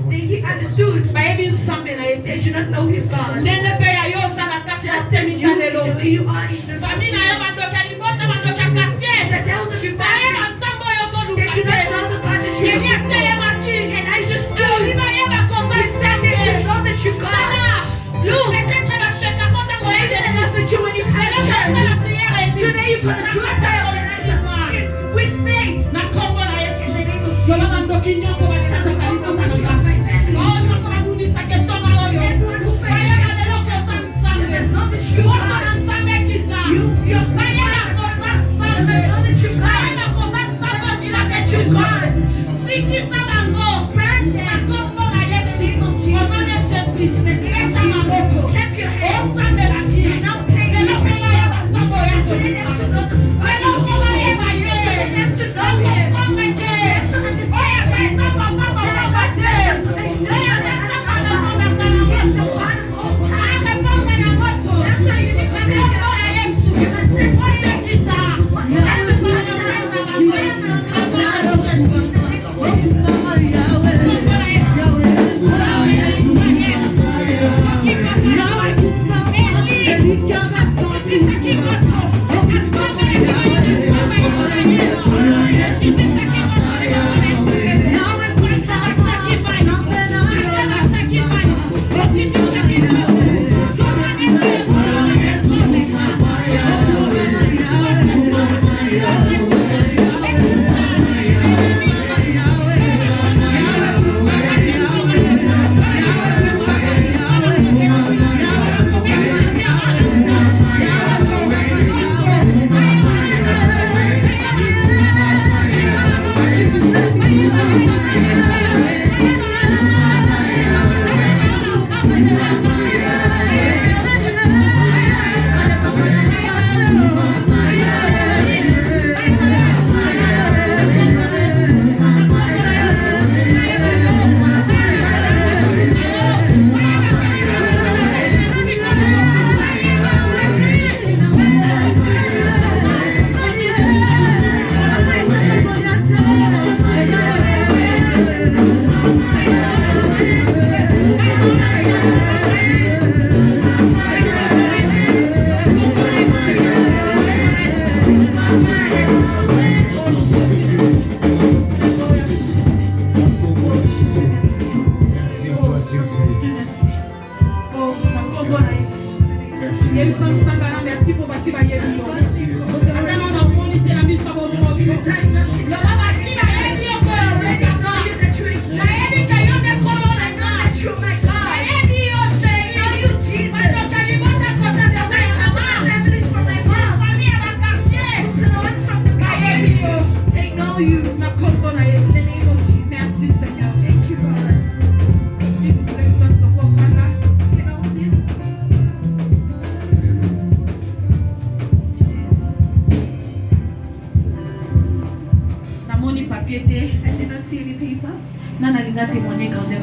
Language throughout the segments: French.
He understood. They do not know his God. Just as you are in the devils of your family, they do not know the God that you are. And I just know you said they should know that you God. Look, maybe they laugh at you when you come to church. Today you put a drug tire on an action with faith. In the name of Jesus. Everyone who fails, there's no that you are. You're fire. There's no that you God. That you God. Brand them. In the name of Jesus. In the name of Jesus. Clap your hands. And now pay me. And today they have to know the fire. Today they have to know him. They have to understand him.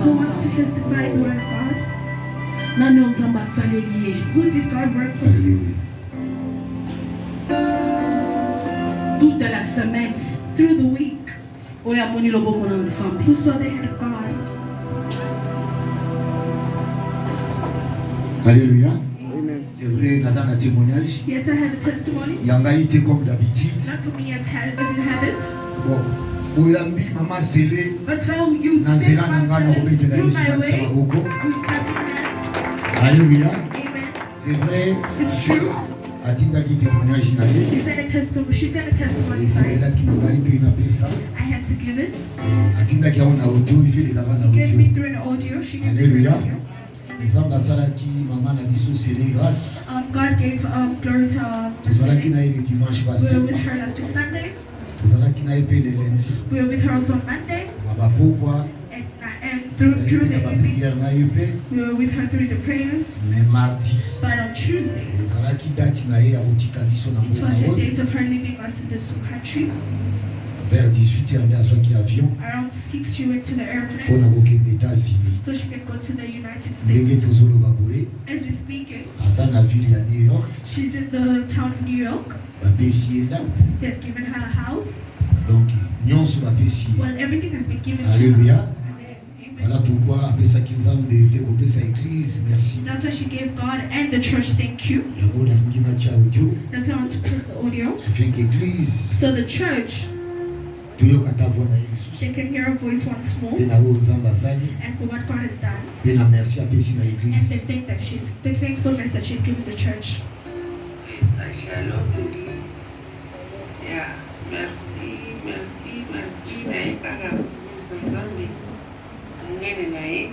Who wants to testify the word of God? Who did God work for today? Toute la semaine, Through the week, who saw the hand of God? Alléluia. C'est vrai, nous avons un témoignage. Yes, I have a testimony. Yanga été comme d'habitude. Not for me as in habit. Bon, Oyambi mama Sele. But while you Nanzela say nangana obedela do Yesu my way, masaba boko. you clap your hands. Alléluia. Amen. C'est vrai. It's true. atindaki témoignage na ye. She sent a testimony. Esengelaki na ngai mpe napesa. I had to give it. Atindaki yango na audio, ifelekaka na He gave me audio. through an audio. She gave me through Alléluia. an audio. Nzambe asalaki mama na biso sele grâce. God gave glory to Tozalaki na ye le dimanche we passé. were with her last week Sunday. Tozalaki na ye mpe le lundi. We were with her also on Monday. Na bapokwa. And through the evening, baprière na ye mpe. we were with her through the prayers. Mais mardi. But on Tuesday, ezalaki date na ye ya kotika biso na it was mboka the oyo. date of her leaving us in this country. Vers 18h nde azwaki avion Around 6, she went to the airplane mpona kokende États-Unis. so she could go to the United Ndenge States. tozoloba boye As we speak, aza na ville ya New York. she's in the town of New York. Bapesi ye ndako. They've given her a house. Donc nyonso bapesi ye. Well, everything has been given to Alléluia. her. Voilà pourquoi apesaki Nzambe mpe kopesa église merci. That's why she gave God and the church thank you. Yango nalingi natya audio That's why I want to place the audio. afin que église So the church, toyoka ta voix na ye lisusu. they can hear her voice once more Mpe na oyo Nzambe asali and for what God has done. mpe na merci apesi na And église. the thankfulness that she's given the church. Shalom, yeah, merci, naikaga mzambi mnene naye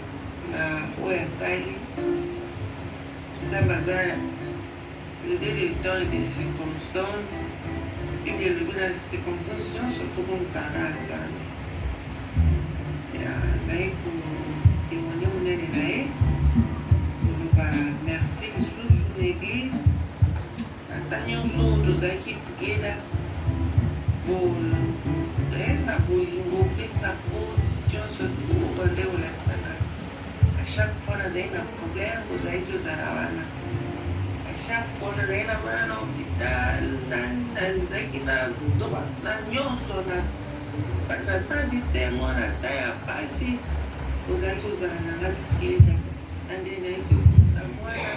na oya style zambaza les temps et des circonstances et bien le circonstances surtout comme ça naye ku témoigner mnene naye ba merci lisusu l'église ata nyonso tozalaki together na bolingo opesa poti nyonso tobande olakisaka a chaque fois nazali na problème ozali tozala wana a chaque fois nazali na bana na hôpital nazalaki na nyonso na tandiste mwana ta ya pasi ozalaki ozala na nga together ande nayaki okusa mwana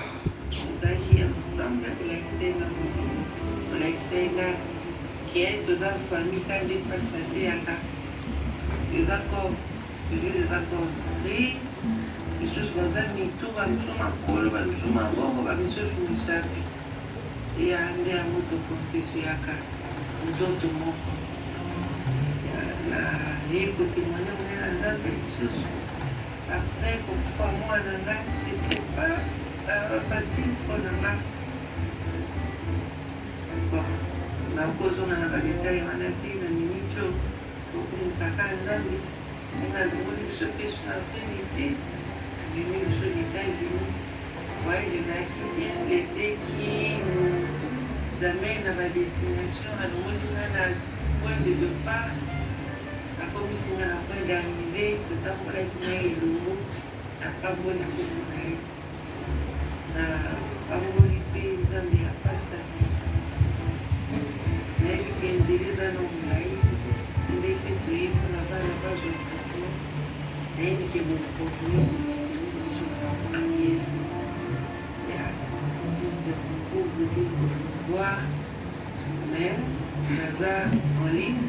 ozalaki ensemble olakisa que toza famille quand des prestataires yaka des accords triste misusu baza mitu bamisu makolo bamisu maboko bamisusu misapi eya nde yango tokonsesu yaka nzoto moko na ye kotémoigne monene na nzambe lisusu après kokufa mwana nga c'était pas facile mpona nga nakozonga na badetail wana te na miniti oyo okumisaka nzambe ndenge alongoli biso peso na pénité amemi biso na États-Unis voyage ezalaki bien lete kino zamene na badestination alongoli nga na point de départ akomisi nga na point d'arrivé totambolaki na ye elongo apamboli kombo na ye na pamboli mpe nzambe ya pasta nayebi ke nzela eza na molai ndenge toyebi mpona bana bazwa traitement nayebi ke boprofile priere ya juste pour venir voir mais naza en ligne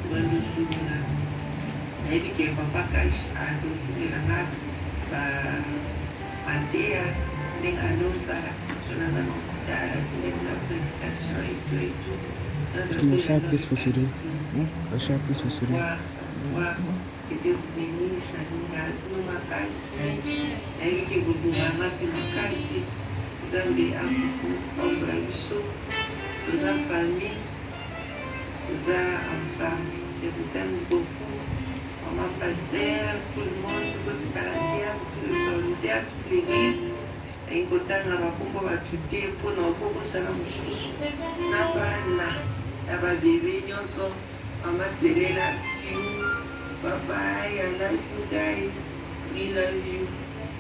bandosolola nayebi ke papa kash akontinelanga mateya ndenge anosala so naza na hôpital ndenge na prédication et tout Le chant plus facile. Le chant plus facile. Que Dieu vous bénisse, nous makasi, nayebi ke bobunganga mpe makasi nzambe akokombola biso toza famille toza ensemble. Je vous aime beaucoup, maman pasteur, tout le monde, tokotikala bien, tous les volontaires, toutes les villes ekotanga bakombo bato te mpona okokosala mosusu na bana ya babebe nyonso mama Selena Siu. Bye bye, I love you guys, we love you.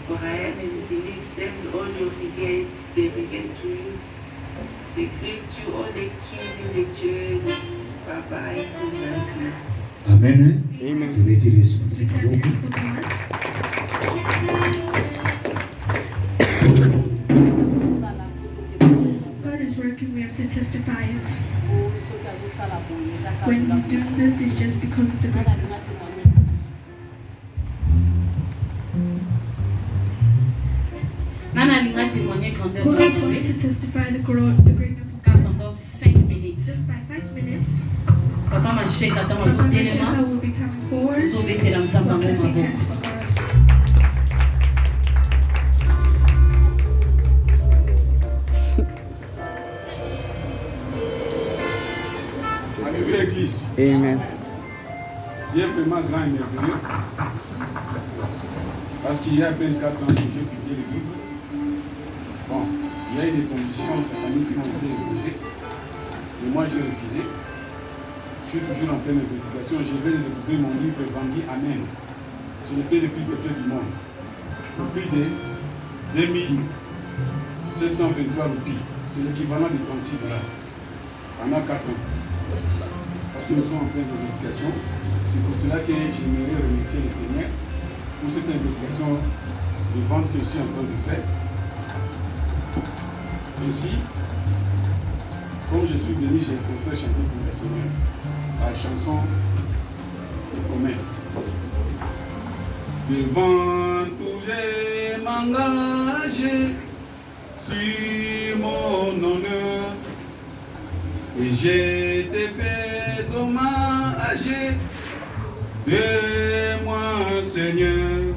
Brian and Philip send all your regrets, they regret to you. They greet you, all the kids in the church. Bye bye, good night. Amen. Amen. Tumetilisi masika beaucoup. God is working, we have to testify it. When he's doing this, it's just because of the goodness. Nana linga témoigner grandeur Who de else wants minutes. to testify the greatness of God. Pendant 5 minutes. Just by 5 minutes, Papa Machek attend Papa aux Mesheka will be coming forward. Nous obéissons ensemble à We're mon clapping mabou. hands for God. Alléluia, Église. Amen. Dieu est vraiment grand et merveilleux. Parce qu'il y a à peine 4 ans que j'ai publié le livre. Bon, il y a eu des conditions sataniques qui ont été imposées. Mais moi, j'ai refusé. Je suis toujours en pleine investigation. Je vais découvrir mon livre vendu en Inde. C'est le pays le plus peuplé du monde. Au prix de 2723 roupies. C'est l'équivalent de 36 $. Pendant 4 ans. Parce que nous sommes en pleine investigation. C'est pour cela que j'aimerais remercier le Seigneur pour cette investigation de vente que je suis en train de faire. Ainsi, comme je suis béni, j'ai préféré chanter pour le Seigneur la chanson de promesse. Devant tout, je m'engage sur mon honneur et je te fais hommage de moi, Seigneur.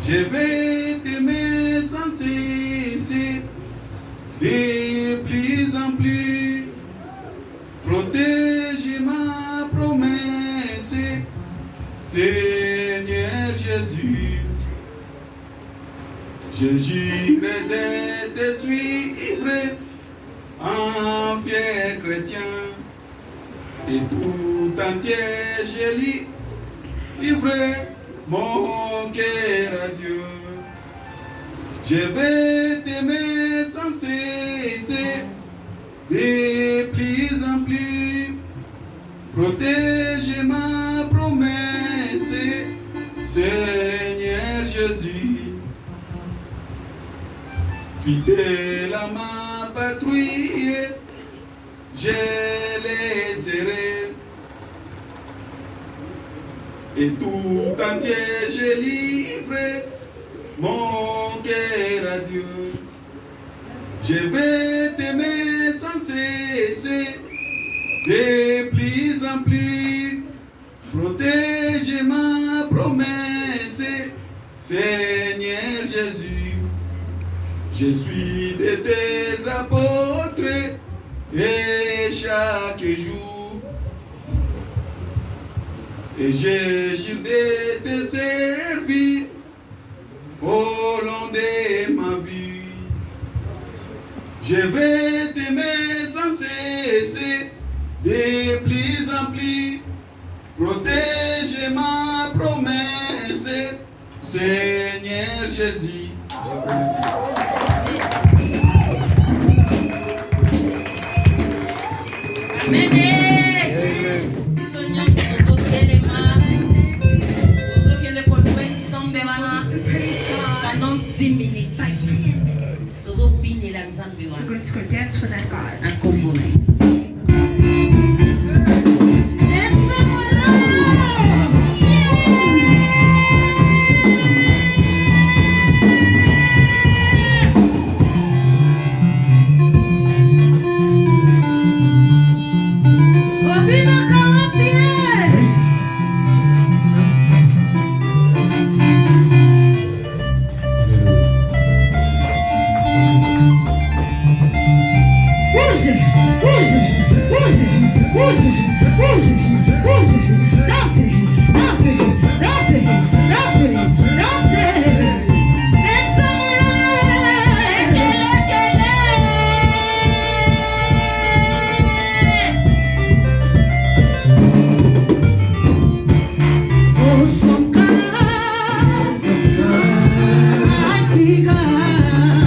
Je vais t'aimer sans cesser, de plus en plus. Protège ma promesse, Seigneur Jésus. Je jurerai de te suivre en fier chrétien. Et tout entier je livre mon cœur à Dieu. Je vais t'aimer sans cesser, de plus en plus. Protège ma promesse, Seigneur Jésus. Fidèle à ma patrouille, je laisserai. Et tout entier je livre mon cœur à Dieu. Je vais t'aimer sans cesser, de plus en plus. Protège ma promesse, Seigneur Jésus. Je suis de tes apôtres et chaque jour. Et je jure de te servir au long de ma vie. Je vais t'aimer sans cesser, de plus en plus. Protège ma promesse, Seigneur Jésus. Je vous remercie. Amen. Seigneur, c'est nos autres éléments. Nos autres qui ne connaissent pas pendant 10 minutes. By 10 minutes, Nos autres bini la we're going to go dance for that God. un compromis. Use!